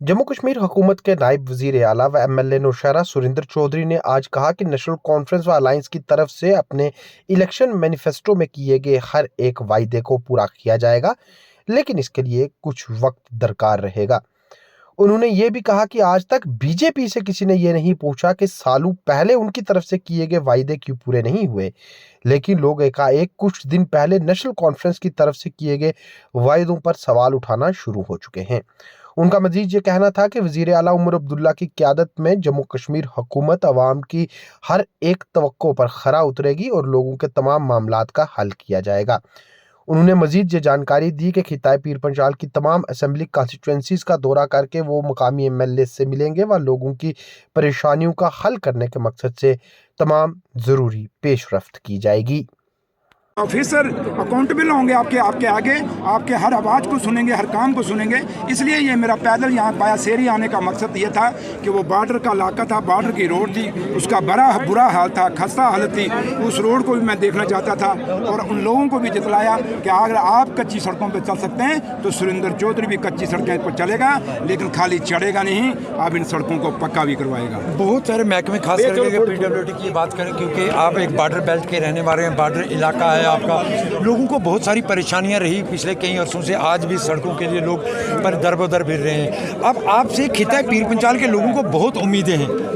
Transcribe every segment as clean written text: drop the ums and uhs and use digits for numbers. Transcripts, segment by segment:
जम्मू कश्मीर हुकूमत के नायब वजीर आला व MLA नौशहरा सुरिंदर चौधरी ने आज कहा कि नेशनल कॉन्फ्रेंस व अलायंस की तरफ से अपने इलेक्शन मैनिफेस्टो में किए गए हर एक वायदे को पूरा किया जाएगा, लेकिन इसके लिए कुछ वक्त दरकार रहेगा। उन्होंने ये भी कहा कि आज तक बीजेपी से किसी ने ये नहीं पूछा कि सालों पहले उनकी तरफ से किए गए वायदे क्यों पूरे नहीं हुए, लेकिन लोग एकाएक कुछ दिन पहले नेशनल कॉन्फ्रेंस की तरफ से किए गए वायदों पर सवाल उठाना शुरू हो चुके हैं। उनका मजीद ये कहना था कि वजीर आला उमर अब्दुल्ला की क़यादत में जम्मू कश्मीर हुकूमत अवाम की हर एक तवक्को पर खरा उतरेगी और लोगों के तमाम मामलात का हल किया जाएगा। उन्होंने मजीद ये जानकारी दी कि खिताए पीर पंचाल की तमाम असेंबली कॉन्स्टिट्यूंसीज का दौरा करके वो मुकामी MLA से मिलेंगे व लोगों की परेशानियों का हल करने के मकसद से तमाम ज़रूरी पेशरफ्त की जाएगी। ऑफिसर अकाउंटेबल होंगे आपके आगे, आपके हर आवाज़ को सुनेंगे, हर काम को सुनेंगे। इसलिए ये मेरा पैदल यहाँ पाया सेरी आने का मकसद ये था कि वो बॉर्डर का इलाका था, बॉर्डर की रोड थी, उसका बड़ा बुरा हाल था, खस्ता हालत थी। उस रोड को भी मैं देखना चाहता था और उन लोगों को भी जितलाया कि अगर आप कच्ची सड़कों पर चल सकते हैं तो सुरिंदर चौधरी भी कच्ची सड़कें पर चलेगा, लेकिन खाली चढ़ेगा नहीं, आप इन सड़कों को पक्का भी करवाएगा। बहुत सारे महकमे खास करके PWD की बात करें, क्योंकि आप एक बॉर्डर बेल्ट के रहने वाले हैं, बॉर्डर इलाका है आपका। लोगों को बहुत सारी परेशानियां रही पिछले कई अरसों से, आज भी सड़कों के लिए लोग पर दर-बदर फिर रहे हैं। अब आपसे खिताए पीर पंचाल के लोगों को बहुत उम्मीदें हैं।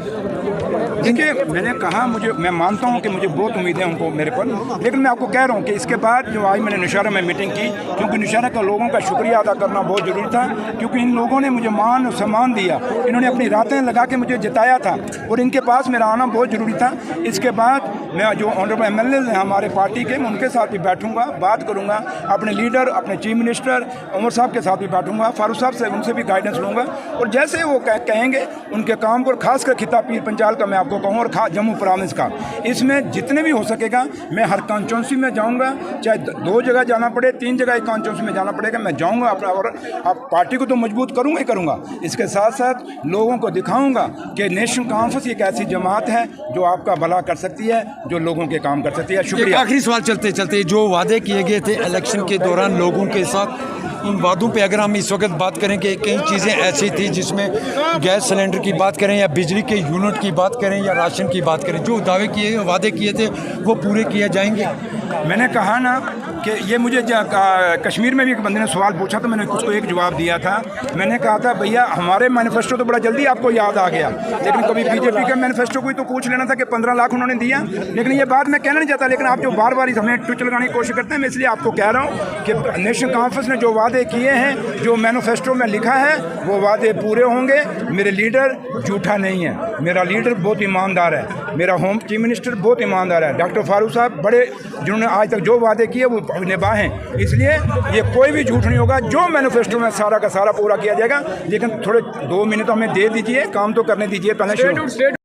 देखिए, मैंने कहा मैं मानता हूं कि मुझे बहुत उम्मीदें उनको मेरे पर, लेकिन मैं आपको कह रहा हूं कि इसके बाद जो आज मैंने नौशहरा में मीटिंग की, क्योंकि नौशहरा के लोगों का शुक्रिया अदा करना बहुत ज़रूरी था, क्योंकि इन लोगों ने मुझे मान और सम्मान दिया, इन्होंने अपनी रातें लगा के मुझे जिताया था और इनके पास मेरा आना बहुत ज़रूरी था। इसके बाद मैं जो ऑनरेबल MLA हैं हमारे पार्टी के, मैं उनके साथ भी बैठूंगा, बात करूंगा, अपने लीडर, अपने चीफ मिनिस्टर उमर साहब के साथ भी बैठूंगा, फारूक साहब से उनसे भी गाइडेंस लूँगा और जैसे वो कहेंगे उनके काम को, खासकर खिताब पीर पंचाल का मैं आपको कहूँ और जम्मू प्रोविंस का, इसमें जितने भी हो सकेगा मैं हर कॉन्स्टिट्यूंसी में जाऊंगा, चाहे 2 जगह जाना पड़े, 3 जगह एक कॉन्स्टिट्यूंसी में जाना पड़ेगा, मैं जाऊंगा अपना और आप पार्टी को तो मजबूत करूंगा ही करूंगा। इसके साथ साथ लोगों को दिखाऊंगा कि नेशनल कॉन्फ्रेंस एक ऐसी जमात है जो आपका भला कर सकती है, जो लोगों के काम कर सकती है। शुक्रिया। आखिरी सवाल चलते चलते, जो वादे किए गए थे इलेक्शन के दौरान लोगों के साथ, उन वादों पे अगर हम इस वक्त बात करें कि कई चीज़ें ऐसी थी जिसमें गैस सिलेंडर की बात करें या बिजली के यूनिट की बात करें या राशन की बात करें, जो दावे किए वादे किए थे वो पूरे किए जाएंगे? मैंने कहा ना कि ये मुझे कश्मीर में भी एक बंदे ने सवाल पूछा तो मैंने उसको एक जवाब दिया था। मैंने कहा था भैया हमारे मैनिफेस्टो तो बड़ा जल्दी आपको याद आ गया, लेकिन कभी बीजेपी के मैनिफेस्टो को ही तो पूछ लेना था कि 15 लाख उन्होंने दिया, लेकिन ये बात मैं कहना नहीं चाहता। लेकिन आप जो बार बार हमें टुच लगाने की कोशिश करते हैं, मैं इसलिए आपको कह रहा हूँ कि नेशनल कॉन्फ्रेंस ने जो वादे किए हैं, जो मैनिफेस्टो में लिखा है, वो वादे पूरे होंगे। मेरे लीडर झूठा नहीं है, मेरा लीडर बहुत ईमानदार है, मेरा होम चीफ मिनिस्टर बहुत ईमानदार है, डॉक्टर फारूक साहब बड़े, जिन्होंने आज तक जो वादे किए वो निभाएं। इसलिए ये कोई भी झूठ नहीं होगा, जो मैनिफेस्टो में सारा का सारा पूरा किया जाएगा। लेकिन थोड़े 2 मिनट हमें दे दीजिए, काम तो करने दीजिए पहले।